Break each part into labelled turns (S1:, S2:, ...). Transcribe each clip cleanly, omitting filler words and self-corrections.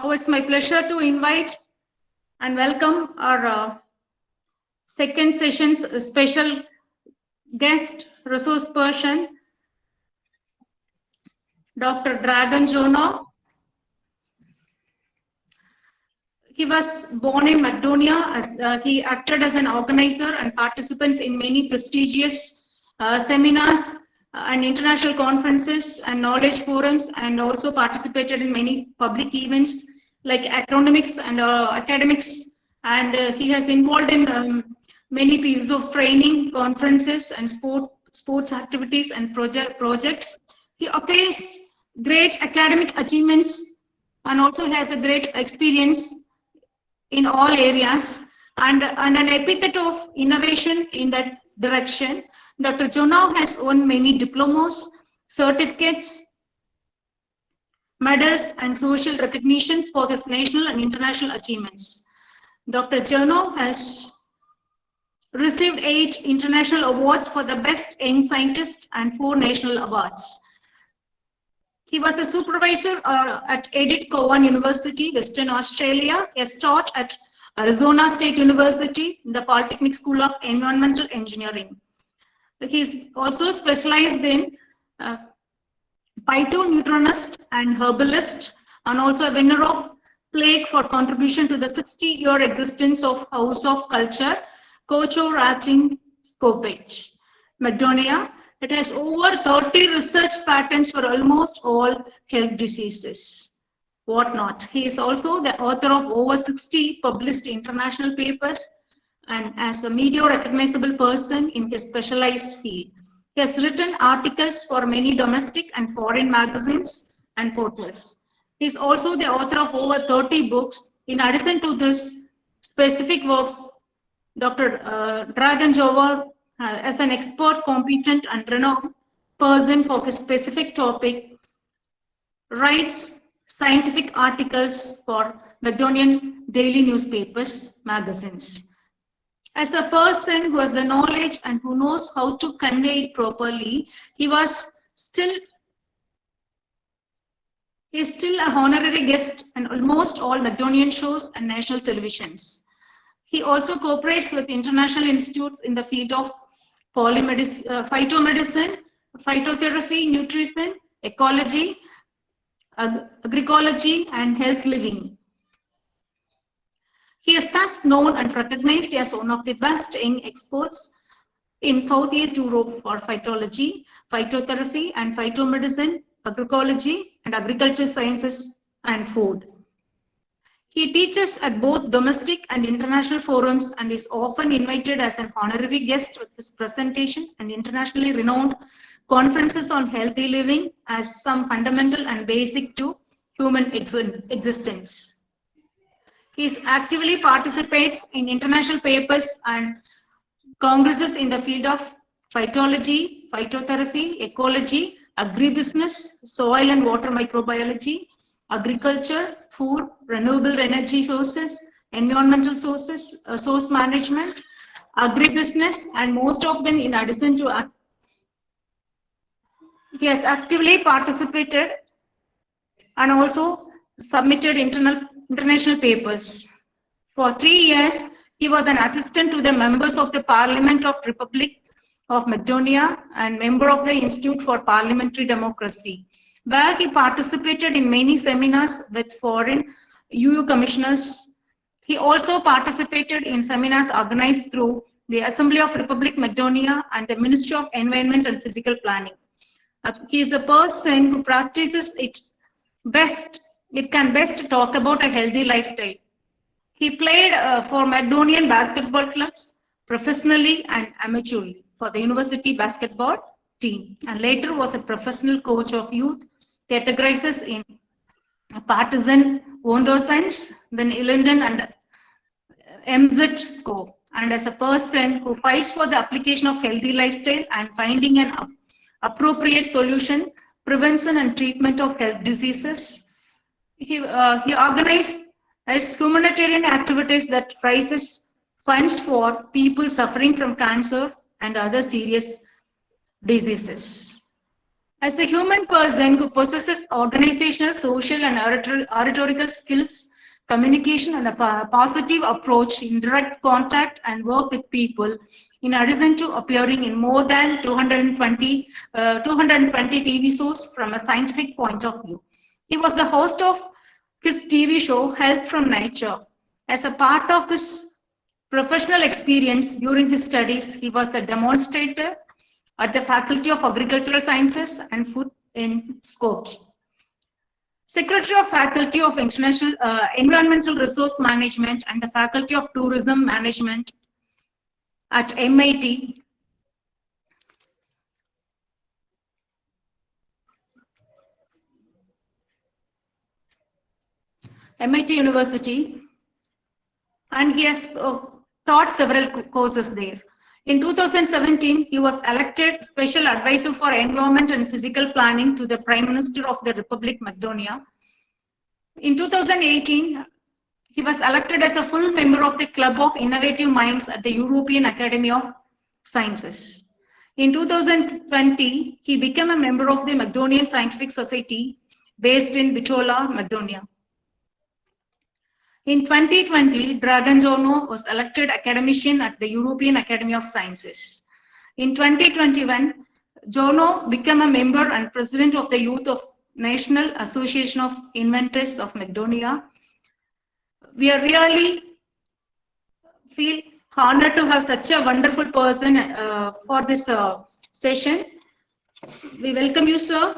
S1: Now it's my pleasure to invite and welcome our second session's special guest resource person, Dr. Dragan Jono. He was born in Macedonia. He acted as an organizer and participants in many prestigious seminars and international conferences and knowledge forums, and also participated in many public events like academics and academics. And he has involved in many pieces of training, conferences, and sports activities and projects. He occasions great academic achievements and also has a great experience in all areas and an epithet of innovation in that direction. Dr. Jono has won many diplomas, certificates, medals, and social recognitions for his national and international achievements. Dr. Jono has received 8 international awards for the best young scientist and 4 national awards. He was a supervisor at Edith Cowan University, Western Australia. He has taught at Arizona State University, the Polytechnic School of Environmental Engineering. He's also specialized in phytonutritionist and herbalist, and also a winner of plaque for contribution to the 60-year existence of House of Culture, Kocho Raching Skopje, Macedonia. It has over 30 research patents for almost all health diseases, whatnot. He is also the author of over 60 published international papers and as a media recognizable person in his specialized field. He has written articles for many domestic and foreign magazines and portals. He is also the author of over 30 books. In addition to this specific works, Dr. Dragan Jono, as an expert, competent, and renowned person for his specific topic, writes scientific articles for Macedonian daily newspapers, magazines. As a person who has the knowledge and who knows how to convey it properly, he is still an honorary guest on almost all Macedonian shows and national televisions. He also cooperates with international institutes in the field of phytomedicine, phytotherapy, nutrition, ecology, agroecology, and health living. He is thus known and recognized as one of the best young experts in Southeast Europe for phytology, phytotherapy, and phytomedicine, agroecology, and agriculture sciences and food. He teaches at both domestic and international forums and is often invited as an honorary guest with his presentation and internationally renowned conferences on healthy living as some fundamental and basic to human existence. He actively participates in international papers and congresses in the field of phytology, phytotherapy, ecology, agribusiness, soil and water microbiology, agriculture, food, renewable energy sources, environmental sources, source management, agribusiness, and most of them in addition to he has actively participated and also submitted international papers. For 3 years, he was an assistant to the members of the Parliament of Republic of Macedonia and member of the Institute for Parliamentary Democracy, where he participated in many seminars with foreign EU commissioners. He also participated in seminars organized through the Assembly of Republic Macedonia and the Ministry of Environment and Physical Planning. He is a person who practices it best. It can best talk about a healthy lifestyle. He played for Macedonian basketball clubs professionally and amateurly for the university basketball team, and later was a professional coach of youth, categorizes in Partizan, Wondosans, then Illendon and MZ score, and as a person who fights for the application of healthy lifestyle and finding an appropriate solution, prevention and treatment of health diseases. He organized as humanitarian activities that raises funds for people suffering from cancer and other serious diseases. As a human person who possesses organizational, social, and oratorical skills, communication, and a positive approach in direct contact and work with people, in addition to appearing in more than 220 TV shows from a scientific point of view. He was the host of his TV show, Health from Nature. As a part of his professional experience during his studies, he was a demonstrator at the Faculty of Agricultural Sciences and Food in Skopje. Secretary of Faculty of International Environmental Resource Management and the Faculty of Tourism Management at MIT. MIT University, and he has taught several courses there. In 2017, he was elected Special Advisor for Environment and Physical Planning to the Prime Minister of the Republic of Macedonia. In 2018, he was elected as a full member of the Club of Innovative Minds at the European Academy of Sciences. In 2020, he became a member of the Macedonian Scientific Society based in Bitola, Macedonia. In 2020, Dragan Jono was elected academician at the European Academy of Sciences. In 2021, Jono became a member and president of the Youth of National Association of Inventors of Macedonia. We are really feel honored to have such a wonderful person for this session. We welcome you, sir.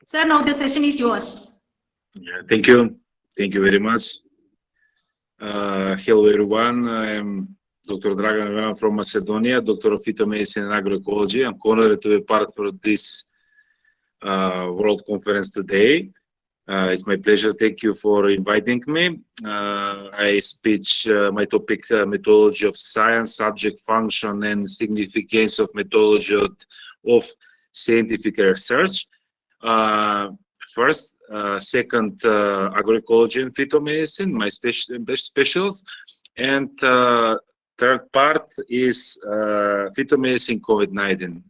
S1: Sir, now the session is yours.
S2: Yeah, thank you. Thank you very much. Hello, everyone. I'm Dr. Dragan Ivanov from Macedonia, Doctor of Phytomedicine and Agroecology. I'm honored to be part of this World Conference today. It's my pleasure. Thank you for inviting me. I speak my topic, methodology of science, subject function, and significance of methodology of scientific research. First, second, agroecology and phytomedicine, my specials, and third part is phytomedicine COVID-19.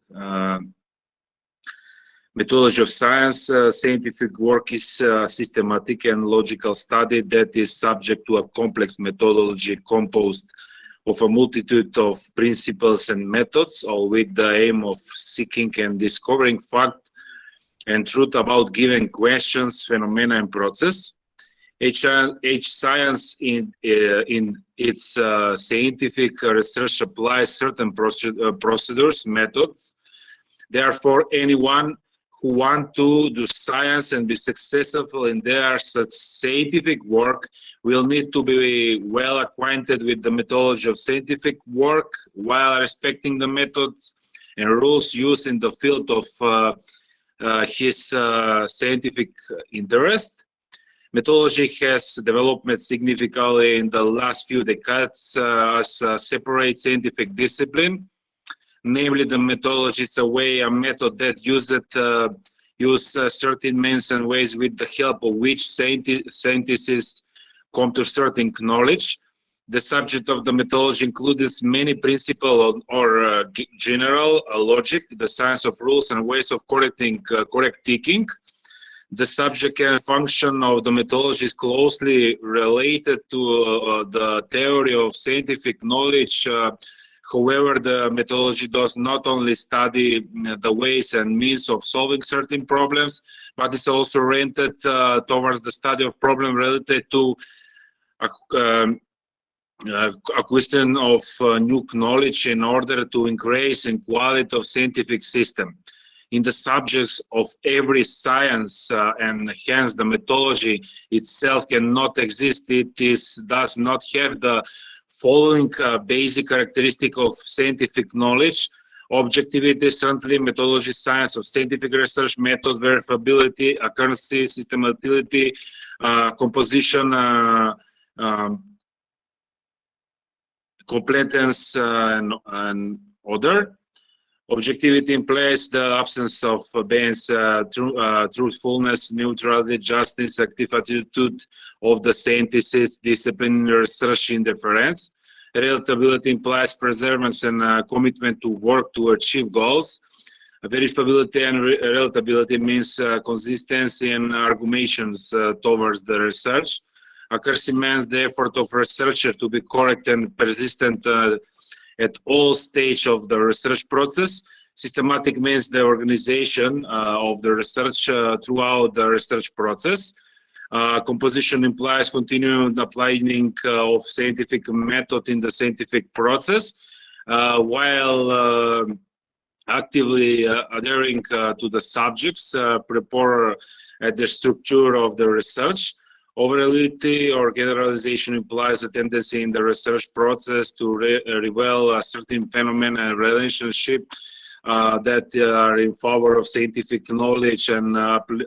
S2: Methodology of science, scientific work is systematic and logical study that is subject to a complex methodology composed of a multitude of principles and methods, all with the aim of seeking and discovering fact and truth about given questions, phenomena, and process. Each science in its scientific research applies certain procedures, methods. Therefore, anyone who wants to do science and be successful in their scientific work will need to be well acquainted with the methodology of scientific work while respecting the methods and rules used in the field of his scientific interest. Methodology has developed significantly in the last few decades as a separate scientific discipline. Namely, the methodology is a method that use certain means and ways with the help of which scientists come to certain knowledge. The subject of the methodology includes many principles or general logic, the science of rules and ways of correct thinking. The subject and function of the methodology is closely related to the theory of scientific knowledge. However, the methodology does not only study the ways and means of solving certain problems, but is also oriented towards the study of problems related to acquisition of new knowledge in order to increase in quality of scientific system. In the subjects of every science and hence the methodology itself cannot exist. It does not have the following basic characteristic of scientific knowledge: objectivity, certainty, methodology, science of scientific research, method, verifiability, accuracy, systematicity, composition, competence, and other. Objectivity implies the absence of bias, truthfulness, neutrality, justice, active attitude of the scientist, discipline, research, interference. Relatability implies perseverance and commitment to work to achieve goals. Verifiability and relatability means consistency and argumentations towards the research. Accuracy means the effort of researcher to be correct and persistent at all stages of the research process. Systematic means the organization of the research throughout the research process. Composition implies continued applying of scientific method in the scientific process, while actively adhering to the subjects prepare the structure of the research. Overability or generalization implies a tendency in the research process to reveal a certain phenomenon and relationship that are in favor of scientific knowledge and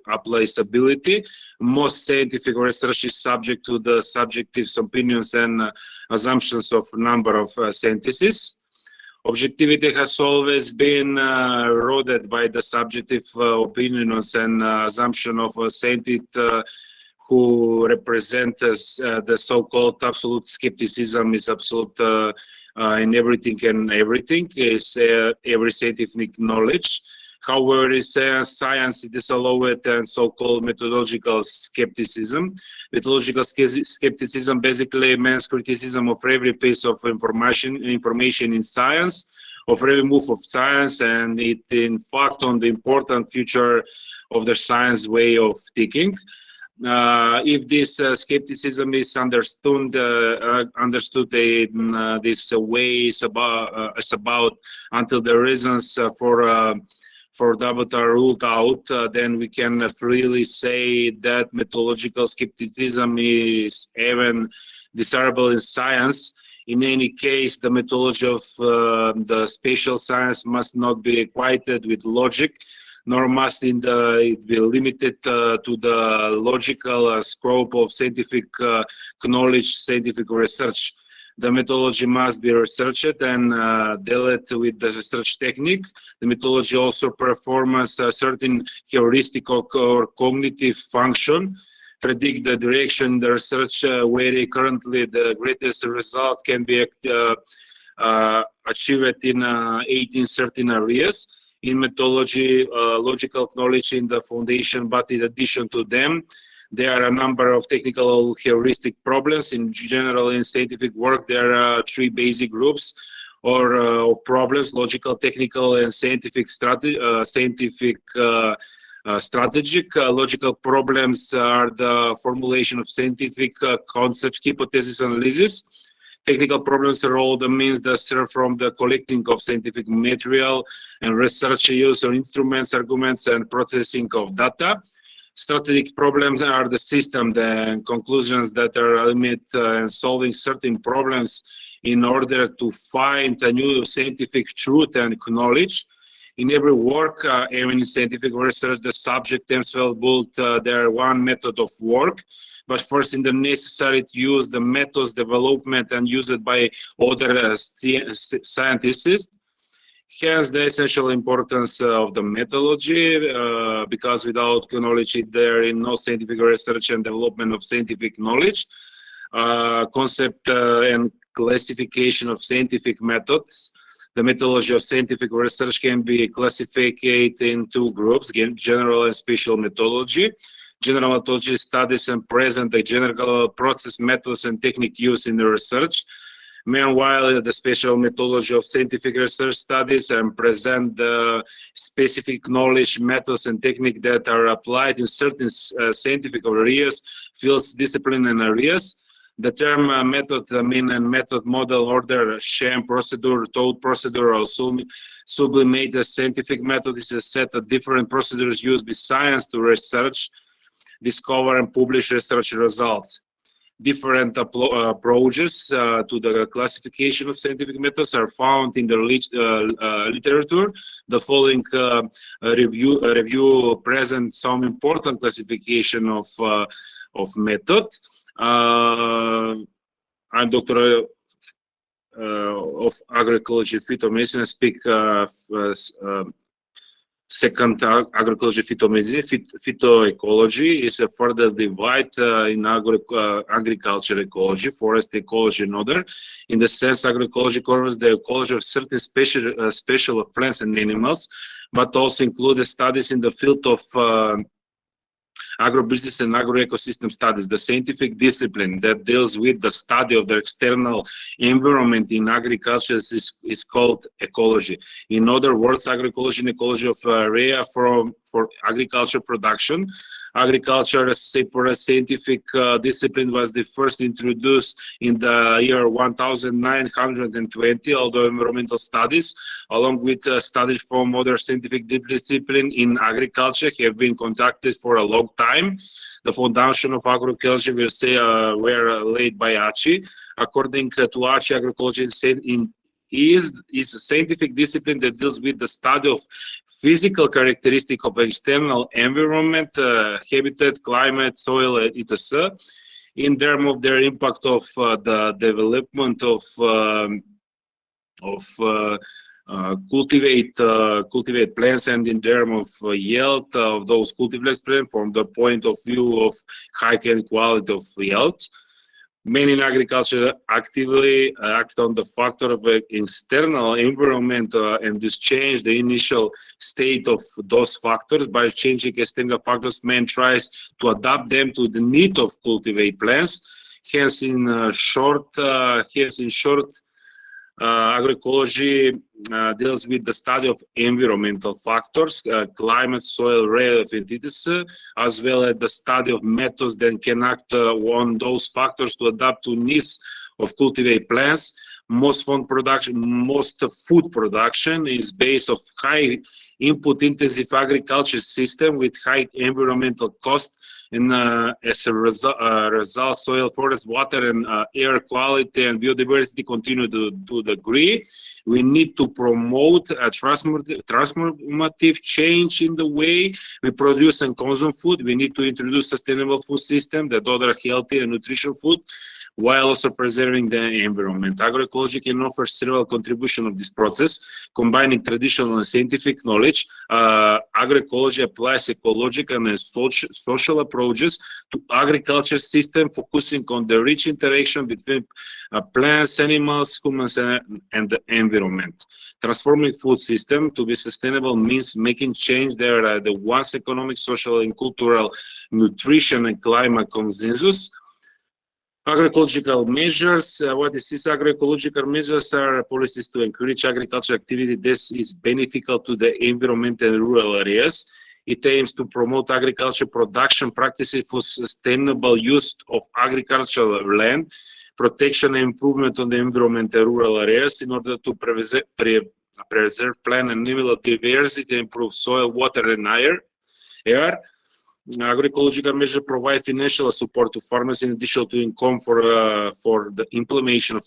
S2: applicability. Most scientific research is subject to the subjective opinions and assumptions of a number of scientists. Objectivity has always been eroded by the subjective opinions and assumption of a scientist who represent the so-called absolute skepticism is absolute in everything and everything is every scientific knowledge. However, in science it is allowed and so-called methodological skepticism. Methodological skepticism basically means criticism of every piece of information in science, of every move of science, and it in fact on the important future of the science way of thinking. If this skepticism is understood in this way is about until the reasons for doubt are ruled out, then we can freely say that methodological skepticism is even desirable in science. In any case, the methodology of the spatial science must not be equated with logic, nor must it be limited to the logical scope of scientific knowledge, scientific research. The methodology must be researched and dealt with the research technique. The methodology also performs a certain heuristic or cognitive function, predict the direction the research where currently the greatest result can be achieved in 18 certain areas. In methodology, logical knowledge in the foundation, but in addition to them, there are a number of technical heuristic problems. In general, in scientific work, there are three basic groups of problems: logical, technical, and scientific. Strategic. Logical problems are the formulation of scientific concepts, hypothesis, analysis. Technical problems are all the means that serve from the collecting of scientific material and research use of instruments, arguments, and processing of data. Strategic problems are the system, the conclusions that are aimed at solving certain problems in order to find a new scientific truth and knowledge. In every work, even in scientific research, the subject themselves build their one method of work, but first in the necessary to use the methods development and used by other scientists. Hence the essential importance of the methodology, because without knowledge there is no scientific research and development of scientific knowledge. Concept and classification of scientific methods. The methodology of scientific research can be classified in two groups: general and special methodology. General methodology studies and present the general process, methods, and technique used in the research. Meanwhile, the special methodology of scientific research studies and present the specific knowledge, methods, and technique that are applied in certain scientific areas, fields, discipline, and areas. The term method, mean, and method, model, order, sham, procedure, thought procedure, or sublimated scientific method is a set of different procedures used by science to research, discover, and publish research results. Different approaches to the classification of scientific methods are found in the literature. The following review presents some important classification of method. I'm doctor of agroecology, phytomedicine. I speak Second, agroecology, phytomedicine. Phytoecology is a further divide in agriculture ecology, forest ecology, and other. In the sense, agroecology covers the ecology of certain special of plants and animals, but also includes studies in the field of agrobusiness and agroecosystem studies, the scientific discipline that deals with the study of the external environment in agriculture is called ecology. In other words, agroecology and ecology of area for agriculture production. Agriculture as a separate scientific discipline was the first introduced in the year 1920, although environmental studies, along with studies from other scientific discipline in agriculture, have been conducted for a long time. The foundation of agroecology will say were laid by Archie. According to Archie, agroecology is a scientific discipline that deals with the study of physical characteristic of external environment, habitat, climate, soil, etc. in terms of their impact of the development of cultivate plants, and in terms of yield of those cultivated plants from the point of view of high quality of yield. Men in agriculture actively act on the factor of external environment and this change the initial state of those factors. By changing external factors, man tries to adapt them to the need of cultivate plants. Hence, in short, agroecology deals with the study of environmental factors, climate, soil, relevant etc., as well as the study of methods that can act on those factors to adapt to needs of cultivate plants. Most food production is based on high input intensive agriculture system with high environmental cost, and as a result, soil, forest, water, and air quality and biodiversity continue to degrade. We need to promote a transformative change in the way we produce and consume food. We need to introduce sustainable food system that other healthy and nutritious food, while also preserving the environment. Agroecology can offer several contributions of this process, combining traditional and scientific knowledge. Agroecology applies ecological and social approaches to agriculture system, focusing on the rich interaction between plants, animals, humans, and the environment. Transforming food system to be sustainable means making change there the one's economic, social, and cultural, nutrition, and climate consensus. Agroecological measures. What is this? Agroecological measures are policies to encourage agricultural activity that is beneficial to the environment and rural areas. It aims to promote agriculture production practices for sustainable use of agricultural land, protection and improvement on the environment and rural areas in order to preserve plant and animal diversity, improve soil, water, and air. Agroecological measures provide financial support to farmers in addition to income for the implementation of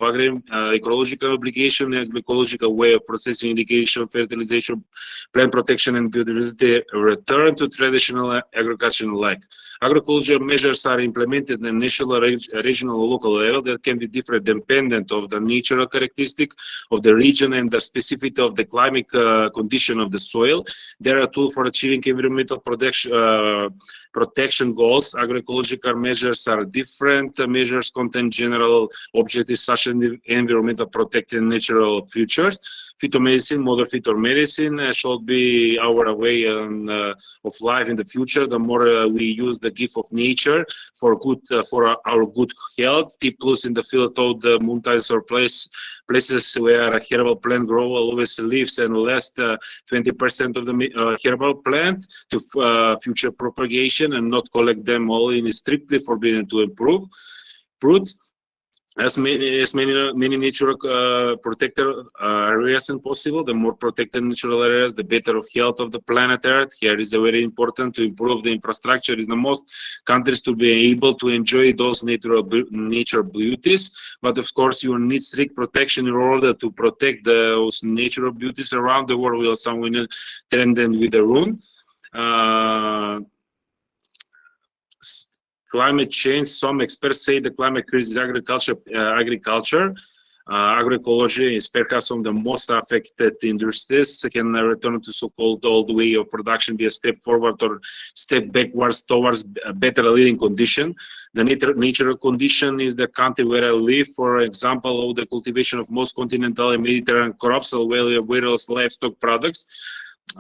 S2: ecological obligation and ecological way of processing, irrigation, fertilization, plant protection, and biodiversity return to traditional agriculture alike. Agroecological measures are implemented at national, regional, or local level that can be different dependent of the natural characteristic of the region and the specificity of the climate condition of the soil. There are tools for achieving environmental protection goals. Agroecological measures are different. Measures contain general objectives such as environmental protecting natural features. Phytomedicine, modern phytomedicine should be our way of life in the future. The more we use the gift of nature for our good health. T plus in the field of the mountains or places where a herbal plant grow always lives and less 20% of the herbal plant to future propagation and not collect them all in strictly forbidden to improve fruit. As many natural protected areas as possible. The more protected natural areas, the better of health of the planet Earth. Here is very important to improve the infrastructure in the most countries to be able to enjoy those nature beauties. But of course, you need strict protection in order to protect those natural beauties around the world. We also will turn them with the rune. Climate change. Some experts say the climate crisis agriculture Agroecology is perhaps one of the most affected industries. Can return to so-called old way of production be a step forward or step backwards towards a better living condition? The natural condition is the country where I live. For example, of the cultivation of most continental and Mediterranean crops, as well as livestock products.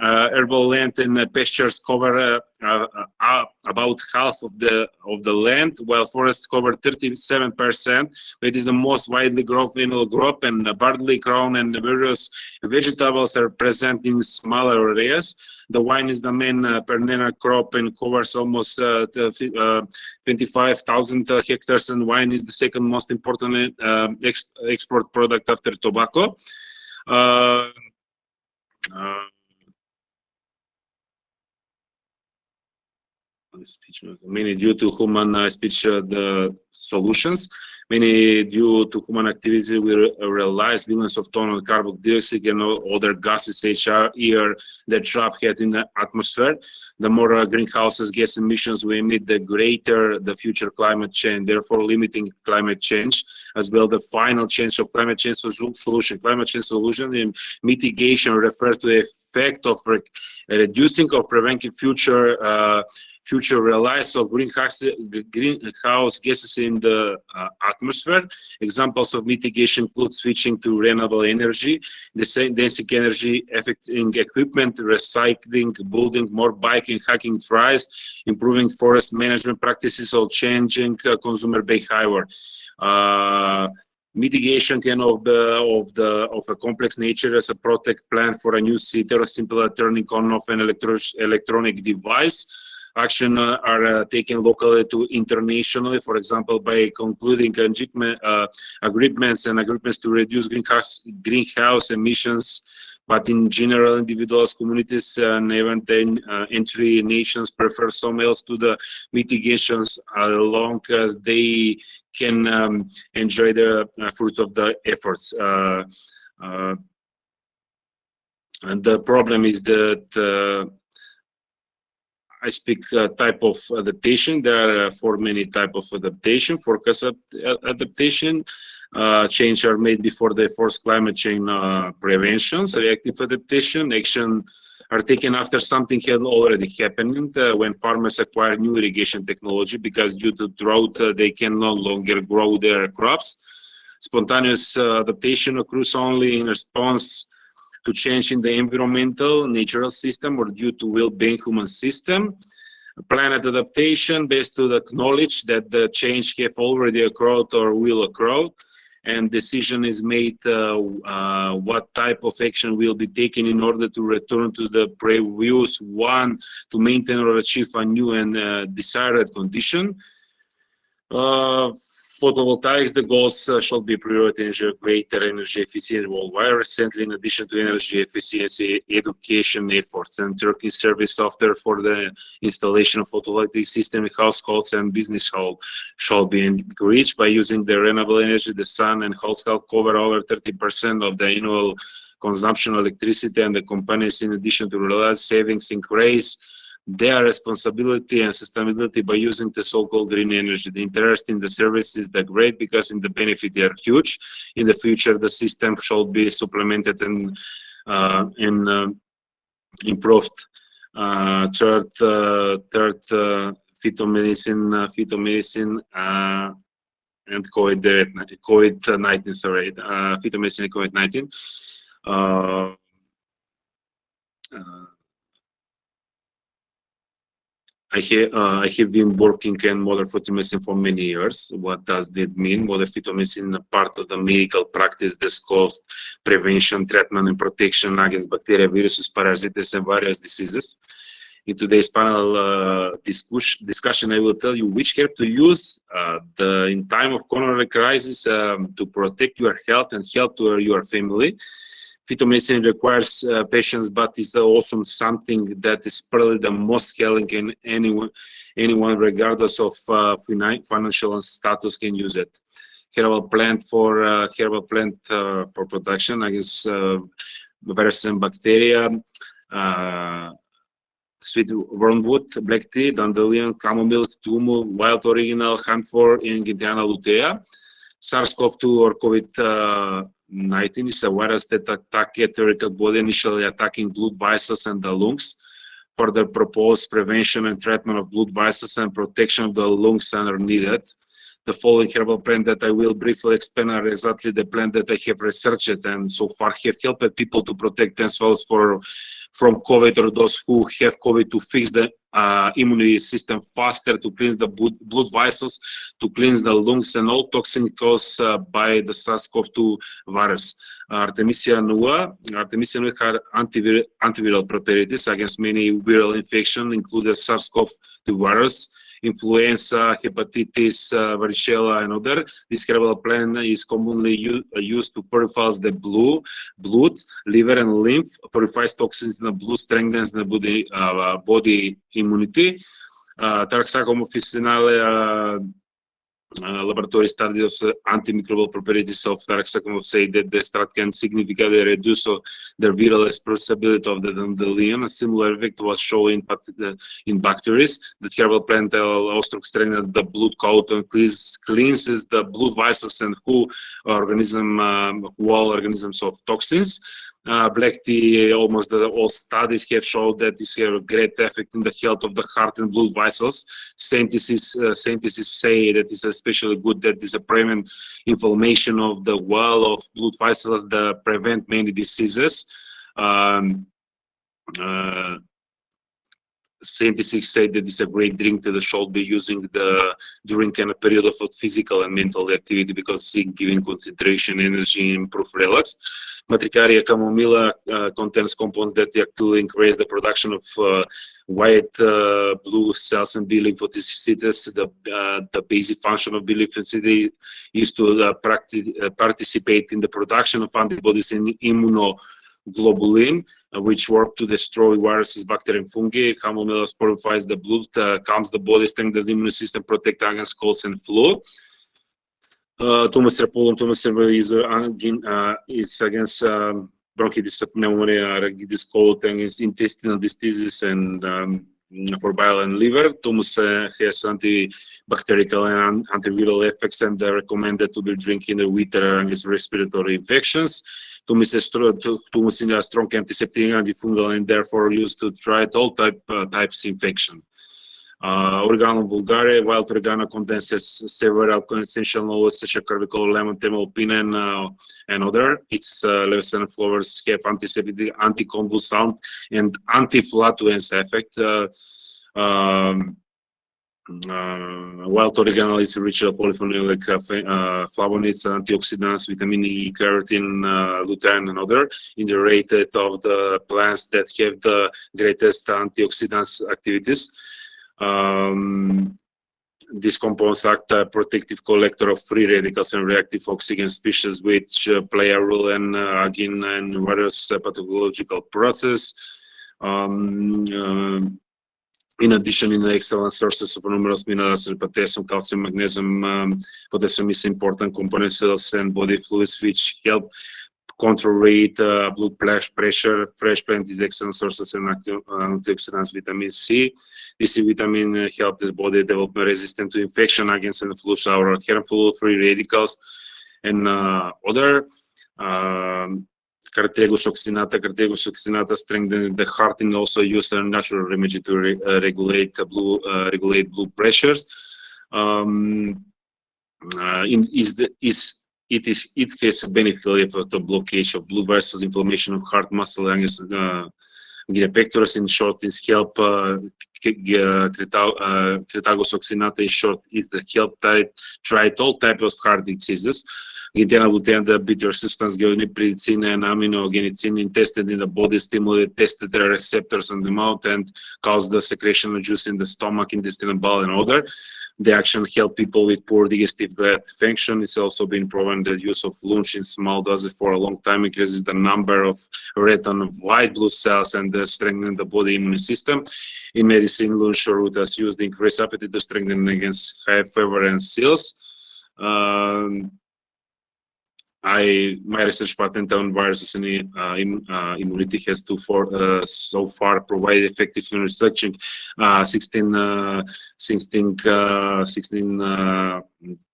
S2: Herbal land and pastures cover about half of the land, while forests cover 37%. It is the most widely grown annual crop, and barley, corn, and various vegetables are present in smaller areas. The wine is the main perennial crop and covers almost 25,000 hectares, and wine is the second most important export product after tobacco. Many due to human speech the solutions. Many due to human activity we realize billions of tons of carbon dioxide and other gases each year that trap heat in the atmosphere. The more greenhouse gas emissions we emit, the greater the future climate change. Therefore, limiting climate change as well the final change of climate change solution. Climate change solution in mitigation refers to the effect of reducing or preventing future release of greenhouse gases in the atmosphere. Examples of mitigation include switching to renewable energy, density energy affecting equipment, recycling, building more biking, hiking trails, improving forest management practices, or changing consumer behavior. Mitigation can of a complex nature as a protect plan for a new city or simply turning on off an electronic device. Action are taken locally to internationally, for example, by concluding agreements to reduce greenhouse emissions. But in general, individuals, communities, and even entry nations prefer some else to the mitigations, as long as they can enjoy the fruit of the efforts. And the problem is that I speak type of adaptation. There are four many type of adaptation. Forecast adaptation, change are made before they force climate change preventions. Reactive adaptation, action are taken after something had already happened. When farmers acquire new irrigation technology because due to drought they can no longer grow their crops. Spontaneous adaptation occurs only in response to change in the environmental, natural system, or due to well-being human system. Planet adaptation based to the knowledge that the change have already occurred or will occur, and decision is made what type of action will be taken in order to return to the previous one to maintain or achieve a new and desired condition. Photovoltaics, the goals shall be priority greater energy efficiency worldwide. Recently, in addition to energy efficiency education efforts and Turkey service software for the installation of photovoltaic system in households and business shall be encouraged. By using the renewable energy, the sun and household cover over 30% of the annual consumption of electricity, and the companies, in addition to realize savings, increase their responsibility and sustainability by using the so-called green energy. The interest in the service is that great because in the benefit they are huge. In the future, the system shall be supplemented and improved. Third, phytomedicine and COVID-19. Sorry, phytomedicine and COVID-19. I have been working in modern phytomedicine for many years. What does that mean? Modern phytomedicine, part of the medical practice discussed prevention, treatment, and protection against bacteria, viruses, parasites, and various diseases. In today's panel discussion, I will tell you which herb to use in time of coronary crisis to protect your health and health to your family. Phytomedicine requires patience, but it's also something that is probably the most healing, and anyone regardless of financial status can use it. Herbal plant for production against viruses and bacteria. Sweet wormwood, black tea, dandelion, chamomile, tumu, wild original, camphor, and Gentiana lutea. SARS-CoV-2 or COVID-19 is a virus that attacks a theoretical body, initially attacking blood vessels and the lungs. Further proposed prevention and treatment of blood vessels and protection of the lungs are needed. The following herbal plant that I will briefly explain are exactly the plant that I have researched and so far have helped people to protect themselves from COVID, or those who have COVID, to fix the immune system faster, to cleanse the blood vessels, to cleanse the lungs and all toxins caused by the SARS-CoV-2 virus. Artemisia annua has antiviral properties against many viral infections, including SARS-CoV-2 virus, influenza, hepatitis, varicella, and other. This herbal plant is commonly used to purify the blood, liver, and lymph, purifies toxins in the blood, strengthens the body immunity. Taraxacum officinale laboratory studies of antimicrobial properties of Taraxacum say that the extract can significantly reduce the viral expressibility of the dandelion. A similar effect was shown in bacteria. The herbal plant also strengthens the blood coat and cleanses the blood vessels and whole organisms of toxins. Black tea, almost all studies have shown that this has a great effect in the health of the heart and blood vessels. Scientists say that it's especially good that this prevent inflammation of the wall of blood vessels, that prevent many diseases. Scientists say that it's a great drink that should be using during a period of physical and mental activity, because it's giving concentration, energy, and improve relax. Matricaria chamomilla contains compounds that actually increase the production of white blue cells and B lymphocytes. The basic function of B lymphocytes is to participate in the production of antibodies and immunoglobulin, which work to destroy viruses, bacteria, and fungi. Chamomilla purifies the blood, calms the body, strengthens the immune system, protects against colds and flu. Tumus trapulum, Tumus is against bronchitis, pneumonia, rachitis, cold, against intestinal diseases, and for bile and liver. Tumus has antibacterial and antiviral effects, and recommended to be drinking in the winter against respiratory infections. Tumus is a strong antiseptic, antifungal, and therefore used to treat all types of infection. Oregano vulgare, wild oregano contains several essential oils such as carvicol, lemon, thyme, pinene, and other. Its leaves and flowers have antiseptic, anticonvulsant, and anti-flatulence effect. Wild oregano is rich in polyphenolic flavonoids, antioxidants, vitamin E, keratin, lutein, and other. In the rate of the plants that have the greatest antioxidants activities. These compounds act as a protective collector of free radicals and reactive oxygen species, which play a role in various pathological processes. In addition, in excellent sources of numerous minerals, potassium, calcium, magnesium. Potassium is important component cells and body fluids, which help control blood pressure. Fresh plant is excellent sources and antioxidants, vitamin C. This vitamin helps the body develop resistance to infection against and flu or harmful free radicals and other. Cartilagus oxinata strengthens the heart and also use a natural remedy to regulate blood pressures. It has a benefit of the blockage of blood vessels, inflammation of heart muscle, and pectoris in short is help. Cartilagus oxinata in short is the help treat all types of heart diseases. Gentiana lutein, the bitter substance, gonipridine and aminogenicin tested in the body, stimulate tested the receptors in the mouth and cause the secretion of juice in the stomach, intestine, bowel, and other. The action help people with poor digestive gut function. It's also been proven that use of lunch in small doses for a long time increases the number of red and white blood cells and strengthen the body immune system. In medicine, lunch or root is used to increase appetite to strengthen against high fever and seals. My research patent on viruses and immunity has so far provided effective researching 16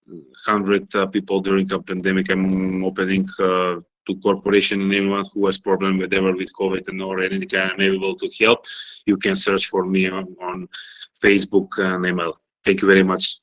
S2: 100 people during a pandemic. I'm opening to corporation, and anyone who has problem with COVID and or any kind, I'm able to help. You can search for me on Facebook and email. Thank you very much.